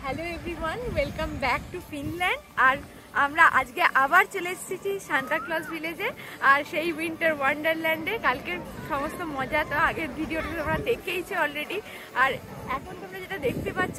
Hello everyone, welcome back to Finland. আর আমরা আজকে আবার চলে এসেছি সান্তা ক্লজ ভিলেজে, আর সেই উইন্টার ওয়ান্ডারল্যান্ডে। কালকের সমস্ত মজা তো আগের ভিডিওটা তোমরা দেখেইছো অলরেডি। আর এখন তোমরা যেটা দেখতে পাচ্ছ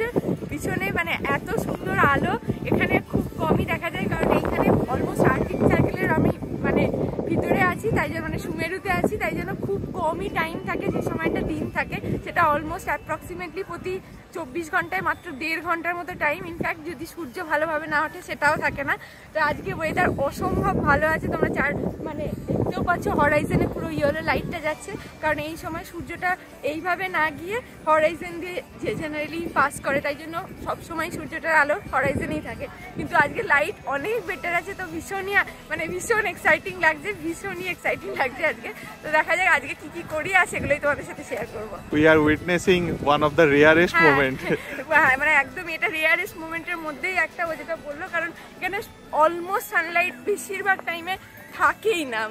পিছনে, মানে এত সুন্দর আলো এখানে খুব কমই দেখা যায়, কারণ এইখানে অলমোস্ট আর্কটিক সার্কেলের আমি মানে ভিতরে আছি, তাই জন্য মানে সুমেরুতে আছি, তাই জন্য খুব কমই টাইম থাকে, যে সময়টা দিন থাকে সেটা অলমোস্ট অ্যাপ্রক্সিমেটলি প্রতি 24 ঘন্টায় মাত্র 1.5 ঘন্টার মতো টাইম। ইনফ্যাক্ট যদি সূর্য ভালোভাবে না ওঠে সেটাও থাকে না। তো আজকে ওয়েদার অসম্ভব ভালো আছে, তোমরা মানে দেখতেও পাচ্ছ হরাইজনে পুরো ইয়েলো লাইটটা যাচ্ছে, কারণ এই সময় সূর্যটা এইভাবে না গিয়ে হরাইজন দিয়ে যে জেনারেলি পাস করে, তাই জন্য সবসময় সূর্যটার আলো হরাইজনেই থাকে। কিন্তু আজকে লাইট অনেক বেটার আছে, তো ভীষণ এক্সাইটিং লাগছে, ভীষণই এক্সাইটিং লাগছে আজকে। তো দেখা যাক আজকে কি কি করি, আর সেগুলোই তোমাদের সাথে শেয়ার করবো। We are witnessing one of the rarest moment. মানে একদম এটা রেয়ারেস্ট মোমেন্টের মধ্যেই একটা, ও যেটা বললো, কারণ এখানে অলমোস্ট সানলাইট বেশিরভাগ টাইমে থাকেই না,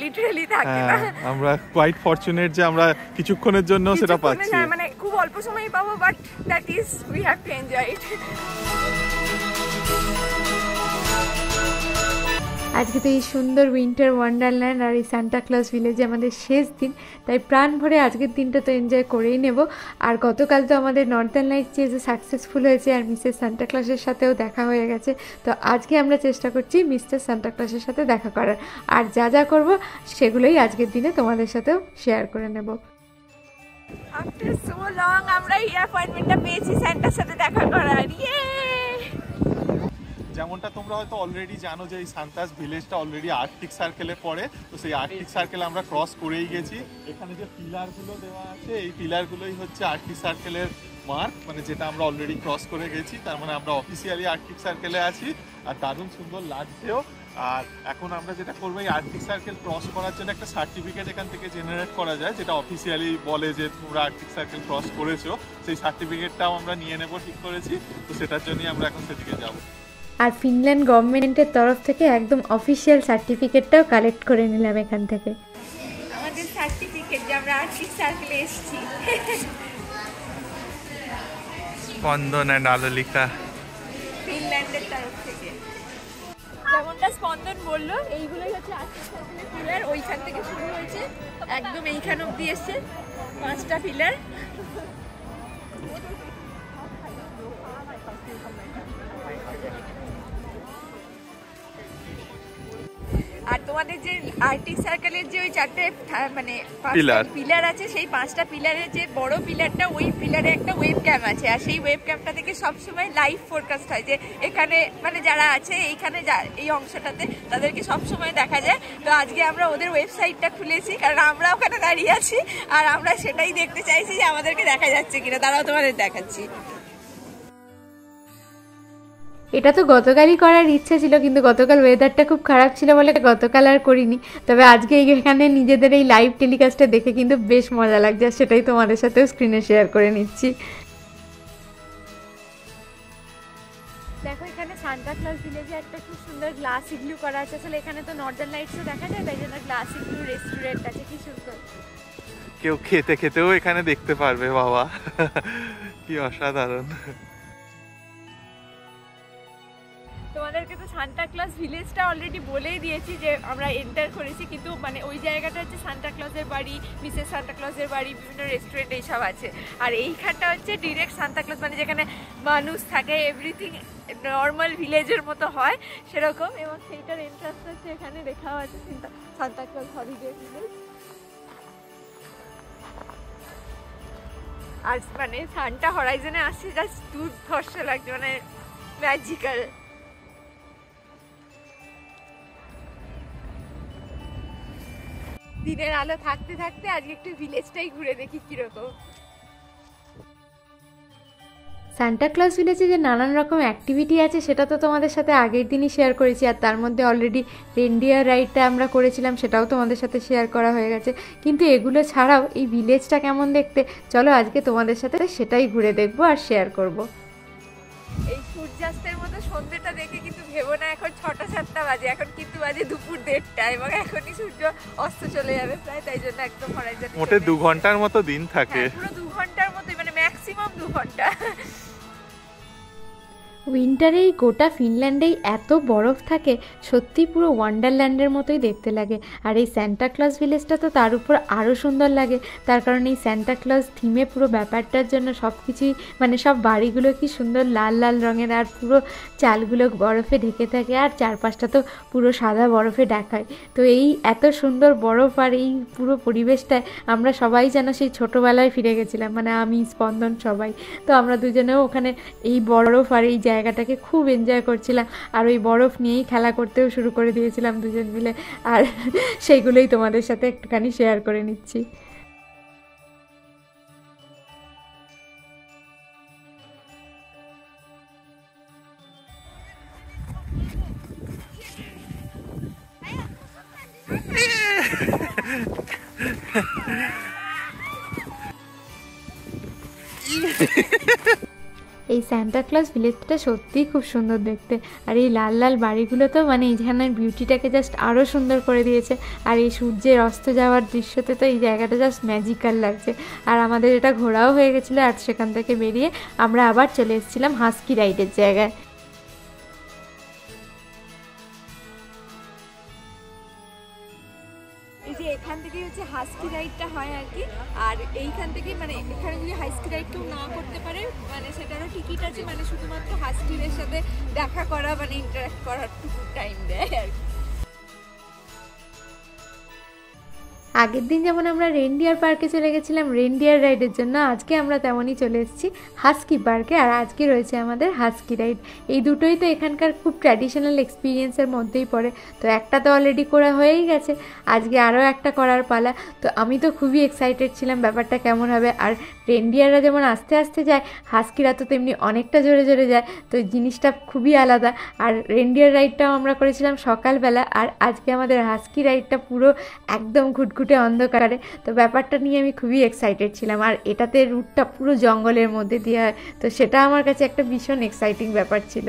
লিটারালি থাকে না। আমরা কোয়াইট ফরচুনেট যে আমরা কিছুক্ষণের জন্য সেটা পাচ্ছি, মানে খুব অল্প সময় পাবো, but that is we have to enjoy it. আজকে তো এই সুন্দর উইন্টার ওয়ান্ডারল্যান্ড আর এই সান্তা ক্লজ ভিলেজে আমাদের শেষ দিন, তাই প্রাণ ভরে আজকের দিনটা তো এনজয় করেই নেব। আর গতকাল তো আমাদের নর্দার্ন লাইটস যে সাকসেসফুল হয়েছে, আর মিসেস সান্তা ক্লজের সাথেও দেখা হয়ে গেছে। তো আজকে আমরা চেষ্টা করছি মিস্টার সান্তা ক্লজের সাথে দেখা করার, আর যা করব সেগুলোই আজকের দিনে তোমাদের সাথেও শেয়ার করে নেব। আফটার সো লং আমরা এই অ্যাপয়েন্টমেন্টটা পেয়েছি সান্তার সাথে দেখা করার। যেমনটা তোমরা হয়তো অলরেডি জানো যে এই সান্তাস ভিলেজটা অলরেডি আর্কটিক সার্কেলে পড়ে, তো সেই আর্কটিক সার্কেল আমরা ক্রস করেই গেছি। এখানে যে পিলারগুলো দেওয়া আছে, এই পিলারগুলোই হচ্ছে আর্কটিক সার্কেলের মার্ক, মানে যেটা আমরা অলরেডি ক্রস করে গেছি, তার মানে আমরা অফিসিয়ালি আর্কটিক সার্কেলে আছি। আর দারুণ সুন্দর লাগছেও। আর এখন আমরা যেটা করবো, এই আর্কটিক সার্কেল ক্রস করার জন্য একটা সার্টিফিকেট এখান থেকে জেনারেট করা যায়, যেটা অফিসিয়ালি বলে যে তোমরা আর্কটিক সার্কেল ক্রস করেছো। সেই সার্টিফিকেটটাও আমরা নিয়ে নেবো ঠিক করেছি, তো সেটার জন্যই আমরা এখন সেদিকে যাবো। আর ফিনল্যান্ড গভর্নমেন্টের তরফ থেকে একদম অফিসিয়াল সার্টিফিকেটটাও কালেক্ট করে নিলাম এখান থেকে। আমাদের সার্টিফিকেট যে আমরা আর্কটিক সার্কেলে এসেছি। স্পন্দন এন্ড আলোলিকা ফিনল্যান্ডের তরফ থেকে। যেমনটা স্পন্দন বললো, এইগুলোই হচ্ছে আর্কটিক সার্কেলের পিলার। ওইখান থেকে শুরু হয়েছে, একদম এইখান অব্দি এসছে 5টা পিলার। আর তোমাদের যে আর্কটিক সার্কেলের যে ওই 4টে মানে পিলার আছে, সেই 5টা পিলারের যে বড় পিলারটা, ওই পিলারে একটা ওয়েব ক্যাম আছে, আর সেই ওয়েব ক্যামটা থেকে সবসময় লাইভ ফোরকাস্ট হয়, যে এখানে মানে যারা আছে এইখানে এই অংশটাতে তাদেরকে সবসময় দেখা যায়। তো আজকে আমরা ওদের ওয়েবসাইটটা খুলেছি, কারণ আমরা ওখানে দাঁড়িয়ে আছি, আর আমরা সেটাই দেখতে চাইছি যে আমাদেরকে দেখা যাচ্ছে কিনা। তারাও তোমাদের দেখাচ্ছি। এটা তো গতকালই করার ইচ্ছা ছিল, কিন্তু গতকাল ওয়েদারটা খুব খারাপ ছিল বলে গতকাল আর করিনি। তবে আজকে এখানে নিজেদের এই লাইভ টেলিকাস্টটা দেখে কিন্তু বেশ মজা লাগছে, আর সেটাই তোমাদের সাথেও স্ক্রিনে শেয়ার করে নিচ্ছি। দেখো এখানে সান্তা ক্লজ ভিলেজে একটা খুব সুন্দর গ্লাস ইগলু করা আছে। আসলে এখানে তো নর্দার্ন লাইটসও দেখা যায়, তাই জন্য গ্লাস ইগলু রেস্টুরেন্ট আছে, কি সুন্দর। কেউ খেতেও এখানে দেখতে পারবে, বাবা কি অসাধারণ। তোমাদেরকে তো সান্তা ক্লজ ভিলেজটা অলরেডি বলেই দিয়েছি যে আমরা এন্টার করেছি, কিন্তু মানে ওই জায়গাটা হচ্ছে সান্তা ক্লজের বাড়ি, মিসেস সান্তা ক্লজের বাড়ি, বিভিন্ন রেস্টুরেন্ট এইসব আছে। আর এইখানটা হচ্ছে ডিরেক্ট সান্তা ক্লজ, মানে যেখানে মানুষ থাকে, এভরিথিং নর্মাল ভিলেজের মতো হয় সেরকম। এবং সেইটার এন্ট্রান্স হচ্ছে এখানে লেখাও আছে সান্তা ক্লজ হলিডে ভিলেজ। আর মানে সান্টা হরাইজনে আসছে, জাস্ট দুর্ধর্ষ লাগছে, মানে ম্যাজিক্যাল। দিনের আলো থাকতে থাকতে আজকে একটু ভিলেজটাই ঘুরে দেখি কিরকম। সান্তা ক্লজ ভিলেজে যে নানান রকম অ্যাক্টিভিটি আছে সেটা তো তোমাদের সাথে আগের দিনই শেয়ার করেছি, আর তার মধ্যে অলরেডি রেনডিয়ার রাইডটা আমরা করেছিলাম, সেটাও তোমাদের সাথে শেয়ার করা হয়ে গেছে। কিন্তু এগুলো ছাড়াও এই ভিলেজটা কেমন দেখতে, চলো আজকে তোমাদের সাথে সেটাই ঘুরে দেখবো আর শেয়ার করব। এই সূর্যাস্তের মতো সন্ধ্যেটা দেখে কিন্তু ভেবো না এখন 6টা-7টা বাজে, এখন কিন্তু বাজে দুপুর 1:30, এবং এখনই সূর্য অস্ত চলে যাবে প্রায়, তাই জন্য একদম হরাইজন মোটে 2 ঘন্টার মতো দিন থাকে, পুরো 2 ঘন্টার মতো, মানে ম্যাক্সিমাম 2 ঘন্টা। উইন্টারে এই গোটা ফিনল্যান্ডেই এত বরফ থাকে, সত্যি পুরো ওয়ান্ডারল্যান্ডের মতোই দেখতে লাগে। আর এই স্যান্টা ক্লজ ভিলেজটা তো তার উপর আরও সুন্দর লাগে, তার কারণ এই স্যান্টা ক্লজ থিমে পুরো ব্যাপারটার জন্য সব কিছুই মানে সব বাড়িগুলো কি সুন্দর লাল লাল রঙের, আর পুরো চালগুলো বরফে ঢেকে থাকে, আর চারপাশটা তো পুরো সাদা বরফে ঢাকায়। তো এই এত সুন্দর বরফ আর এই পুরো পরিবেশটায় আমরা সবাই যেন সেই ছোটোবেলায় ফিরে গেছিলাম, মানে আমি, স্পন্দন, সবাই। তো আমরা দুজনেও ওখানে এই বরফ আর এই জায়গাটাকে খুব এনজয় করছিলাম, আর ওই বরফ নিয়েই খেলা করতেও শুরু করে দিয়েছিলাম দুজন মিলে, আর সেইগুলোই তোমাদের সাথে একটুখানি শেয়ার করে নিচ্ছি। এই স্যান্টা ক্লজ ভিলেজটা সত্যিই খুব সুন্দর দেখতে, আর এই লাল লাল বাড়িগুলো তো মানে এইখানের বিউটিটাকে জাস্ট আরও সুন্দর করে দিয়েছে। আর এই সূর্যের অস্ত যাওয়ার দৃশ্যতে তো এই জায়গাটা জাস্ট ম্যাজিক্যাল লাগছে। আর আমাদের এটা ঘোরাও হয়ে গেছিলো, আর সেখান থেকে বেরিয়ে আমরা আবার চলে এসেছিলাম হাস্কি রাইডের জায়গায়। এই যে এখান থেকে হচ্ছে হাস্কি রাইডটা হয় আর কি, আর এইখান থেকে মানে এখানে যদি হাস্কি রাইড কেউ না করতে পারে মানে সেটারও টিকিট আছে, মানে শুধুমাত্র হাস্কিদের সাথে দেখা করা মানে ইন্টারাক্ট করার টুকু টাইম দেয় আর কি। আগের দিন যেমন আমরা রেনডিয়ার পার্কে চলে গেছিলাম রেনডিয়ার রাইডের জন্য, আজকে আমরা তেমনই চলে এসেছি হাস্কি পার্কে, আর আজকে রয়েছে আমাদের হাস্কি রাইড। এই দুটোই তো এখানকার খুব ট্র্যাডিশনাল এক্সপিরিয়েন্সের মধ্যেই পড়ে। তো একটা তো অলরেডি করা হয়েই গেছে, আজকে আরও একটা করার পালা। তো আমি তো খুবই এক্সাইটেড ছিলাম ব্যাপারটা কেমন হবে। আর রেনডিয়াররা যেমন আস্তে আস্তে যায়, হাস্কিরা তো তেমনি অনেকটা জোরে জোরে যায়, তো জিনিসটা খুবই আলাদা। আর রেনডিয়ার রাইডটাও আমরা করেছিলাম সকালবেলা, আর আজকে আমাদের হাস্কি রাইডটা পুরো একদম ঘুটঘুটে অন্ধকারে। তো ব্যাপারটা নিয়ে আমি খুবই এক্সাইটেড ছিলাম, আর এটাতে রুটটা পুরো জঙ্গলের মধ্যে দিয়ে হয়, তো সেটা আমার কাছে একটা ভীষণ এক্সাইটিং ব্যাপার ছিল।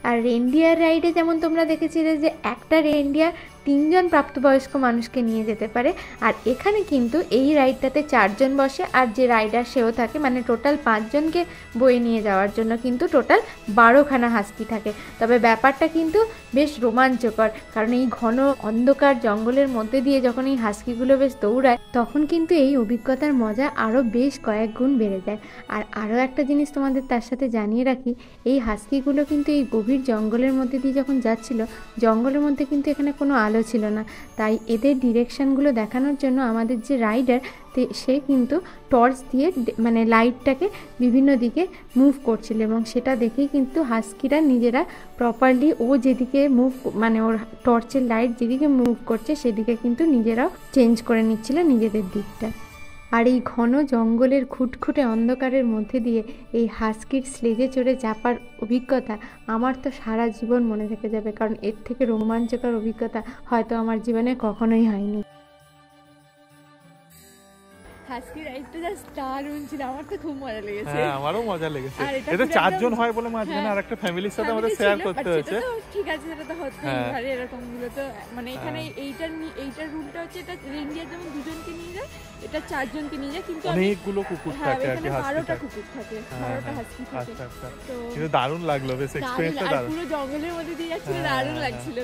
আর রেনডিয়ার রাইডে যেমন তোমরা দেখেছিলে যে একটা রেনডিয়ার 3 জন প্রাপ্তবয়স্ক মানুষকে নিয়ে যেতে পারে, আর এখানে কিন্তু এই রাইডটাতে 4 জন বসে, আর যে রাইডার সেও থাকে, মানে টোটাল 5 জনকে বয়ে নিয়ে যাওয়ার জন্য কিন্তু টোটাল 12খানা হাস্কি থাকে। তবে ব্যাপারটা কিন্তু বেশ রোমাঞ্চকর, কারণ এই ঘন অন্ধকার জঙ্গলের মধ্যে দিয়ে যখন এই হাস্কিগুলো বেশ দৌড়ায়, তখন কিন্তু এই অভিজ্ঞতার মজা আরও বেশ কয়েক গুণ বেড়ে যায়। আর আরও একটা জিনিস তোমাদের তার সাথে জানিয়ে রাখি, এই হাস্কিগুলো কিন্তু এই গভীর জঙ্গলের মধ্যে দিয়ে যখন যাচ্ছিল, জঙ্গলের মধ্যে কিন্তু এখানে কোনো আলো ছিল না, তাই এদের ডিরেকশানগুলো দেখানোর জন্য আমাদের যে রাইডার সে কিন্তু টর্চ দিয়ে মানে লাইটটাকে বিভিন্ন দিকে মুভ করছিল, এবং সেটা দেখেই কিন্তু হাস্কিরা নিজেরা প্রপারলি ও যেদিকে মুভ মানে ওর টর্চের লাইট যেদিকে মুভ করছে সেদিকে কিন্তু নিজেরাও চেঞ্জ করে নিচ্ছিল নিজেদের দিকটা। আর এই ঘন জঙ্গলের খুটখুটে অন্ধকারের মধ্যে দিয়ে এই হাস্কির স্লেজে চড়ে চাপার অভিজ্ঞতা আমার তো সারা জীবন মনে থেকে যাবে, কারণ এর থেকে রোমাঞ্চকর অভিজ্ঞতা হয়তো আমার জীবনে কখনোই হয়নি। হাস্কি রাইডটা জাস্ট দারুণ ছিল, আমার তো খুব মজা লেগেছে। হ্যাঁ, আমারও মজা লেগেছে। এটা 4 জন হয় বলে মাঝখানে আরেকটা ফ্যামিলির সাথে আমাদের শেয়ার করতে হয়েছে। ঠিক আছে, সেটা তো হতেই পারে, এরকম গুলো তো মানে এখানে এইটার রুলটা হচ্ছে এটা রেনডিয়ার যেমন 2 জনকে নিয়ে যায়, এটা 4 জনকে নিয়ে যায়, কিন্তু অনেকগুলো কুকুর থাকে আর কি, 12টা কুকুর থাকে, 12টা হাস্কি থাকে। তো কিন্তু দারুণ লাগলো, বেশ এক্সপেরিয়েন্সটা দারুণ। পুরো জঙ্গলের মধ্যে দিয়ে যাচ্ছিল, দারুণ লাগছিল,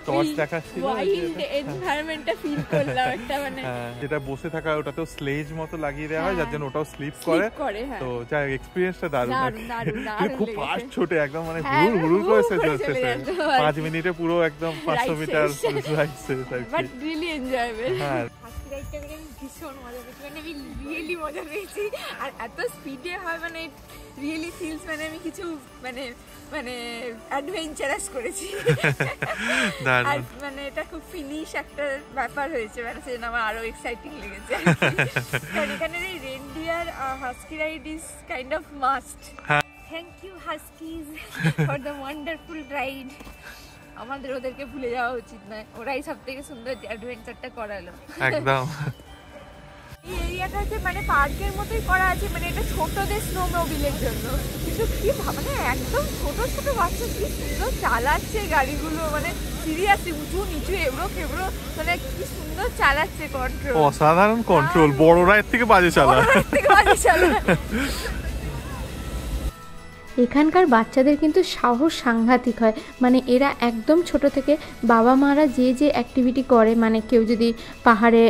টর্চ দেখাচ্ছিল, ওয়াইল্ড এনভায়রনমেন্টটা ফিল করলাম একটা, মানে যেটা বসে থাকা ওটাতেও স্লেজ মতো লাগিয়ে দেওয়া হয় যার জন্য ওটাও স্লিপ করে। তো যাই এক্সপেরিয়েন্সটা দারুণ, খুব ফাস্ট ছোটে একদম মানে হুড় হুড় করে শেষ হচ্ছে 5 মিনিটে পুরো একদম 500 মিটার রাইড শেষ, বাট রিয়েলি এনজয়েবল। হ্যাঁ, রাইডটা করে আমি ভীষণ মজা পেয়েছি, মানে আমি রিয়েলি মজা পেয়েছি, আর এত স্পিডে হয় মানে রিয়েলি ফিলস মানে আমি কিছু মানে মানে অ্যাডভেঞ্চারাস করেছি, আর মানে এটা খুব ফিনিশ একটা ব্যাপার হয়েছে, মানে সেটা আমার আরো এক্সাইটিং লেগেছে। কারণ এখানে এই reindeer husky ride is kind of must. Thank you huskies for the wonderful ride. আমাদের ওদেরকে ভুলে যাওয়া উচিত নয়, ওরাই সব থেকে সুন্দর অ্যাডভেঞ্চারটা করালো একদম। এই এরিয়াটা হচ্ছে মানে পার্কের মতোই করা আছে, মানে এটা ছোটদের স্নোমোবিলের জন্য, কিন্তু কি মানে একদম ছোট ছোট বাচ্চা কি সুন্দর চালাচ্ছে গাড়িগুলো, মানে সিরিয়াসলি উঁচু নিচু এবড়ো খেবড়ো, মানে কি সুন্দর চালাচ্ছে, কন্ট্রোল, অসাধারণ কন্ট্রোল, বড়রা এর থেকে বাজে চালায়। এখানকার বাচ্চাদের কিন্তু সাহস সাংঘাতিক হয়, মানে এরা একদম ছোট থেকে বাবা মারা যে যে অ্যাক্টিভিটি করে, মানে কেউ যদি পাহাড়ে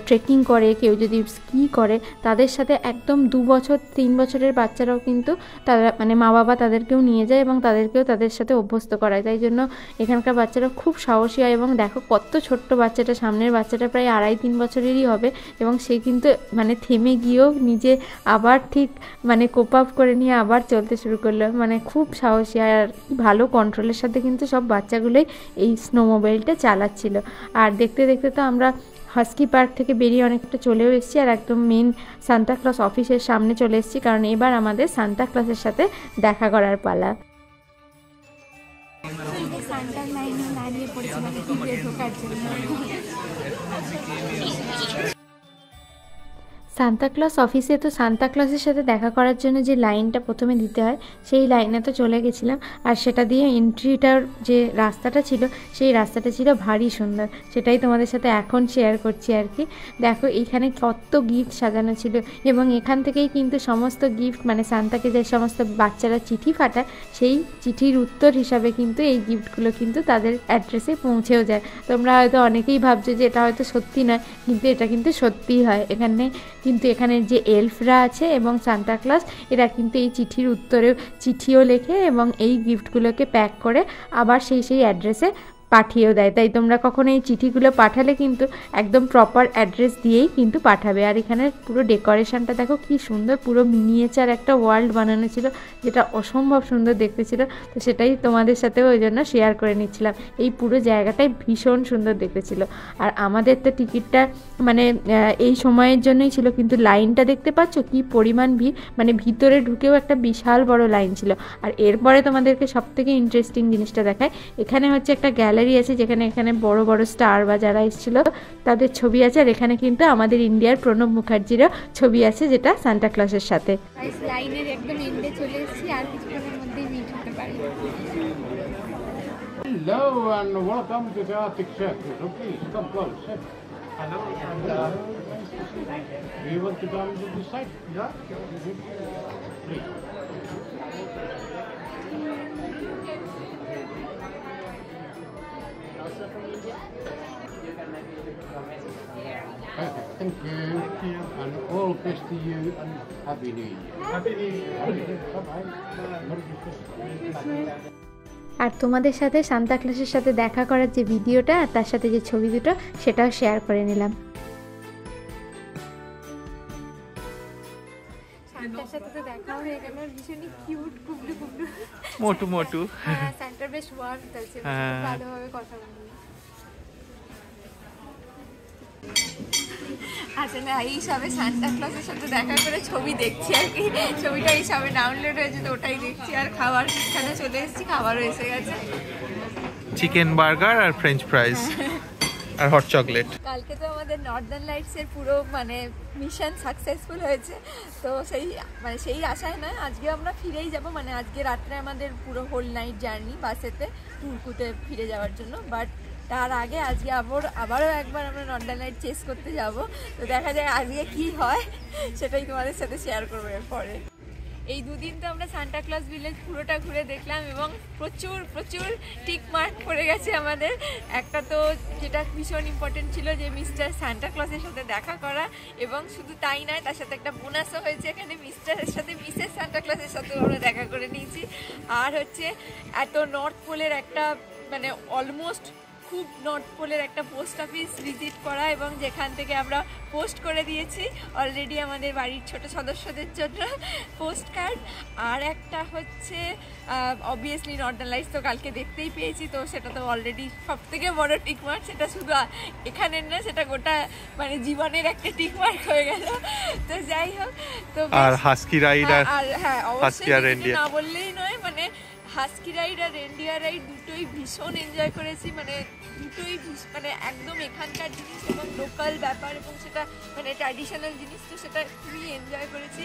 ট্রেকিং করে, কেউ যদি স্কি করে, তাদের সাথে একদম 2 বছর 3 বছরের বাচ্চারাও কিন্তু তারা মানে মা বাবা তাদেরকেও নিয়ে যায় এবং তাদেরকেও তাদের সাথে অভ্যস্ত করায়। তাই জন্য এখানকার বাচ্চারা খুব সাহসী হয়। এবং দেখো কত ছোট্ট বাচ্চাটা, সামনের বাচ্চাটা প্রায় 2.5-3 বছরেরই হবে, এবং সে কিন্তু মানে থেমে গিয়েও নিজে আবার ঠিক মানে কোপ আপ করে নিয়ে আবার চলতে শুরু করলো। মানে খুব সাহসী আর ভালো কন্ট্রোলের সাথে কিন্তু সব বাচ্চাগুলোই এই স্নোমোবাইলটা চালাচ্ছিল। আর দেখতে দেখতে তো আমরা হাস্কি পার্ক থেকে বেরিয়ে অনেকটা চলেও এসেছি আর একদম মেন সান্তা ক্লজ অফিসের সামনে চলে এসেছি, কারণ এবার আমাদের সান্তা ক্লজের সাথে দেখা করার পালা। সান্টার লাইনে দাঁড়িয়ে পড়েছিলাম টিকিটে ঢোকার জন্য। সান্তা ক্লজ অফিসে তো সান্তা ক্লজের সাথে দেখা করার জন্য যে লাইনটা প্রথমে দিতে হয় সেই লাইনে তো চলে গেছিলাম, আর সেটা দিয়ে এন্ট্রিটার যে রাস্তাটা ছিল সেই রাস্তাটা ছিল ভারী সুন্দর, সেটাই তোমাদের সাথে এখন শেয়ার করছি আর কি। দেখো এইখানে কত গিফট সাজানো ছিল, এবং এখান থেকেই কিন্তু সমস্ত গিফট মানে সান্তাকে যে সমস্ত বাচ্চারা চিঠি পাঠায় সেই চিঠির উত্তর হিসাবে কিন্তু এই গিফটগুলো কিন্তু তাদের অ্যাড্রেসে পৌঁছেও যায়। তোমরা হয়তো অনেকেই ভাবছো যে এটা হয়তো সত্যি নয়, কিন্তু এটা কিন্তু সত্যিই হয়। এখানে যে এলফরা আছে এবং সান্তা ক্লজ এরা কিন্তু এই চিঠির উত্তরেও চিঠিও লেখে এবং এই গিফটগুলোকে প্যাক করে আবার সেই অ্যাড্রেসে পাঠিয়েও দেয়। তাই তোমরা কখনো এই চিঠিগুলো পাঠালে কিন্তু একদম প্রপার অ্যাড্রেস দিয়েই কিন্তু পাঠাবে। আর এখানে পুরো ডেকোরেশনটা দেখো কি সুন্দর, পুরো মিনিয়েচার একটা ওয়ার্ল্ড বানানো ছিল, যেটা অসম্ভব সুন্দর দেখতে ছিল। তো সেটাই তোমাদের সাথেও ওই জন্য শেয়ার করে নিচ্ছিলাম। এই পুরো জায়গাটাই ভীষণ সুন্দর দেখতে ছিল। আর আমাদের তো টিকিটটা মানে এই সময়ের জন্যই ছিল, কিন্তু লাইনটা দেখতে পাচ্ছ কি পরিমাণ ভিড়, মানে ভিতরে ঢুকেও একটা বিশাল বড় লাইন ছিল। আর এরপরে তোমাদেরকে সবথেকে ইন্টারেস্টিং জিনিসটা দেখায়, এখানে হচ্ছে একটা গ্যালারি আছে যেখানে বড় বড় স্টার বা যারা এসেছিল তাদের ছবি আছে। আর এখানে কিন্তু আমাদের ইন্ডিয়ার প্রণব মুখার্জিরও ছবি আছে, যেটা সান্তা ক্লজের সাথে। লাইনের একদম এন্ডে চলে এসেছি, আর কিছুক্ষণের মধ্যেই মিট হতে পারি। Hello and welcome to the Arctic Circle. So please come close. Hello. Do you want to come to this side? Yeah. Please. Perfect. Thank you. Thank you. And all best to you and Happy New Year. Happy New Year. Bye-bye. Merry Christmas. আর তোমাদের সাথে Santa ক্লজের সাথে দেখা করার যে ভিডিওটা আর তার সাথে যে ছবি দুটো সেটাও শেয়ার করে নিলাম। সান্টার সাথে তো দেখা হয়ে গেল, ভীষণই কিউট কুবলু কুবলু মোটু মোটু। হ্যাঁ, সান্টার বেশ ওয়ার্ম আছে, ভালোভাবে কথা বলি। আসলে এই সবে সান্তা ক্লজের সাথে দেখা করে ছবি দেখছি আর কি, ছবিটা এই সবে ডাউনলোড হয়েছে তো ওটাই দেখছি। আর খাবার এখানে চলে এসেছি, খাবারও এসে গেছে, চিকেন বার্গার আর ফ্রেঞ্চ ফ্রাইজ আর হট চকলেট। কালকে তো আমাদের নর্দার্ন লাইটসের পুরো মানে মিশন সাকসেসফুল হয়েছে, তো সেই আশায় নয় আজকে আমরা ফিরেই যাব, মানে আজকে রাত্রে আমাদের পুরো হোল নাইট জার্নি বাসেতে টুরকুতে ফিরে যাওয়ার জন্য। বাট তার আগে আজকে আবারও একবার আমরা নর্দার্ন লাইট চেস করতে যাব, তো দেখা যায় আজকে কি হয় সেটাই তোমাদের সাথে শেয়ার করবো এরপরে। এই দুদিন তো আমরা সান্টা ক্লজ ভিলেজ পুরোটা ঘুরে দেখলাম এবং প্রচুর প্রচুর টিক মার্ক পড়ে গেছে আমাদের। একটা তো যেটা ভীষণ ইম্পর্টেন্ট ছিল যে মিস্টার সান্টা ক্লজের সাথে দেখা করা, এবং শুধু তাই নয় তার সাথে একটা বোনাসও হয়েছে, এখানে মিস্টারের সাথে মিসেস সান্টা ক্লজের সাথেও আমরা দেখা করে নিয়েছি। আর হচ্ছে এত নর্থ পোলের একটা মানে অলমোস্ট খুব নর্থ পোলের একটা পোস্ট অফিস ভিজিট করা, এবং যেখান থেকে আমরা পোস্ট করে দিয়েছি অলরেডি আমাদের বাড়ির ছোট সদস্যদের জন্য পোস্ট কার্ড। আর একটা হচ্ছে অবভিয়াসলি নর্দার্ন লাইটস তো কালকে দেখতেই পেয়েছি, তো সেটা তো অলরেডি সব থেকে বড় টিকমার্ক, সেটা শুধু এখানের না, সেটা গোটা মানে জীবনের একটা টিকমার্ক হয়ে গেল। তো যাই হোক, তো আর হাস্কি রাইড আর হ্যাঁ হাস্কি আর অবশ্যই না বললেই নয়, মানে হাস্কি রাইড আর রেন্ডিয়ার রাইড দুটোই ভীষণ এনজয় করেছি, মানে দুটোই মানে একদম এখানকার জিনিস এবং লোকাল ব্যাপার, এবং সেটা মানে ট্র্যাডিশনাল জিনিস, তো সেটা খুবই এনজয় করেছি।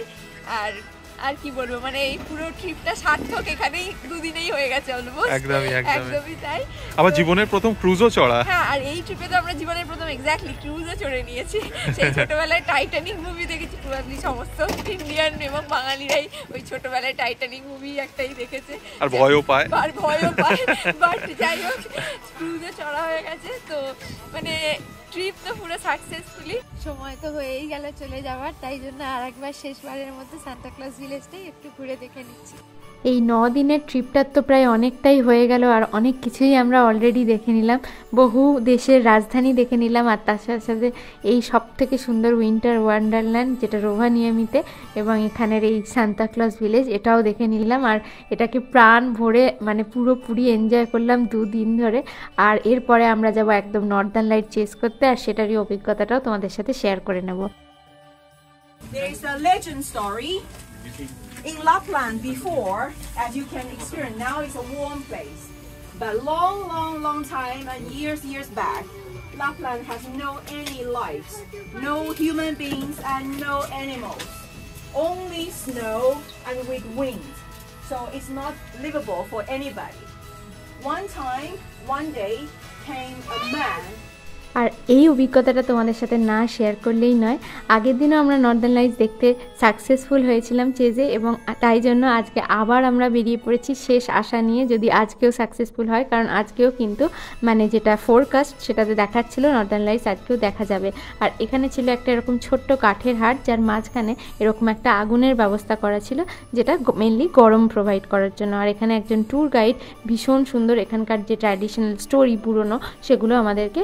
আর আর কি বলবো, মানে এই পুরো ট্রিপটা সার্থক এখানেই দুদিনেই হয়ে গেছে অলমোস্ট। একদমই তাই। আবার জীবনের প্রথম ক্রুজও চড়া। হ্যাঁ, আর এই ট্রিপে তো আমরা জীবনের প্রথম এক্স্যাক্টলি ক্রুজও চড়ে নিয়েছি। সেই ছোটবেলায় টাইটানিক মুভি দেখেছি, প্রবাবলি সমস্ত ইন্ডিয়ান এবং বাঙালিরাই ওই ছোটবেলায় টাইটানিক মুভি একটাই দেখেছে আর ভয়ও পায়। বাট যাই হোক ক্রুজে চড়া হয়ে গেছে। তো মানে ট্রিপ তো পুরো সাকসেসফুলি। সময় তো হয়েই গেল চলে যাওয়ার, তাই জন্য আর একবার শেষবারের মতো সান্তা ক্লজ ভিলেজটাই একটু ঘুরে দেখে নিচ্ছি। এই 9 দিনের ট্রিপটার তো প্রায় অনেকটাই হয়ে গেল, আর অনেক কিছুই আমরা অলরেডি দেখে নিলাম। বহু দেশের রাজধানী দেখে নিলাম, আর তার সাথে সাথে এই সব থেকে সুন্দর উইন্টার ওয়ান্ডারল্যান্ড যেটা রোভানিয়ামিতে, এবং এখানের এই সান্তা ক্লজ ভিলেজ এটাও দেখে নিলাম। আর এটাকে প্রাণ ভরে মানে পুরোপুরি এনজয় করলাম 2 দিন ধরে। আর এরপরে আমরা যাব একদম নর্দার্ন লাইট চেস করতে, আর সেটারই অভিজ্ঞতাটাও তোমাদের সাথে শেয়ার করে নেব। There is a legend story in Lapland before, as you can experience. Now it's a warm place, but long time and years back, Lapland has no any lives, no human beings and no animals, only snow and with wind, so it's not livable for anybody. One day came a man. আর এই অভিজ্ঞতাটা তোমাদের সাথে না share করলেই নয়। আগের দিনও আমরা নর্দার্ন লাইটস দেখতে সাকসেসফুল হয়েছিলাম চেজে, এবং তাই জন্য আজকে আবার আমরা বেরিয়ে পড়েছি শেষ আশা নিয়ে, যদি আজকেও সাকসেসফুল হয়। কারণ আজকেও কিন্তু মানে যেটা ফোরকাস্ট সেটাতে দেখাচ্ছিল নর্দার্ন লাইটস আজকেও দেখা যাবে। আর এখানে ছিল একটা এরকম ছোট্ট কাঠের হাট, যার মাঝখানে এরকম একটা আগুনের ব্যবস্থা করা ছিল, যেটা মেনলি গরম প্রোভাইড করার জন্য। আর এখানে একজন ট্যুর গাইড ভীষণ সুন্দর এখানকার যে ট্র্যাডিশনাল স্টোরি পুরনো সেগুলো আমাদেরকে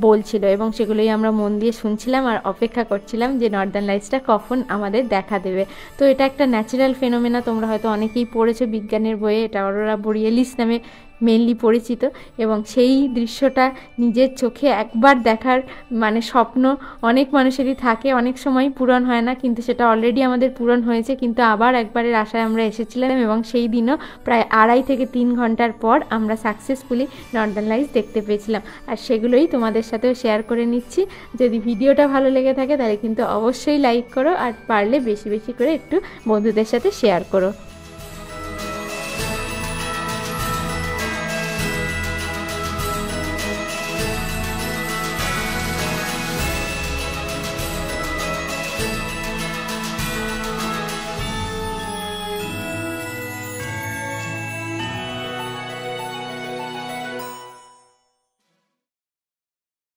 বলছিল, এবং সেগুলোই আমরা মন দিয়ে শুনছিলাম আর অপেক্ষা করছিলাম যে নর্দার্ন লাইটসটা কখন আমাদের দেখা দেবে। তো এটা একটা ন্যাচারাল ফেনোমেনা, তোমরা হয়তো অনেকেই পড়েছো বিজ্ঞানের বইয়ে, এটা অরোরা বোরিয়ালিস নামে মেনলি পরিচিত। এবং সেই দৃশ্যটা নিজের চোখে একবার দেখার মানে স্বপ্ন অনেক মানুষেরই থাকে, অনেক সময় পূরণ হয় না, কিন্তু সেটা অলরেডি আমাদের পূরণ হয়েছে। কিন্তু আবার একবারের আশায় আমরা এসেছিলাম, এবং সেই দিনও প্রায় 2.5 থেকে 3 ঘন্টার পর আমরা সাকসেসফুলি নর্দার্ন লাইটস দেখতে পেয়েছিলাম। আর সেগুলোই তোমাদের সাথেও শেয়ার করে নিচ্ছি। যদি ভিডিওটা ভালো লেগে থাকে তাহলে কিন্তু অবশ্যই লাইক করো, আর পারলে বেশি বেশি করে একটু বন্ধুদের সাথে শেয়ার করো।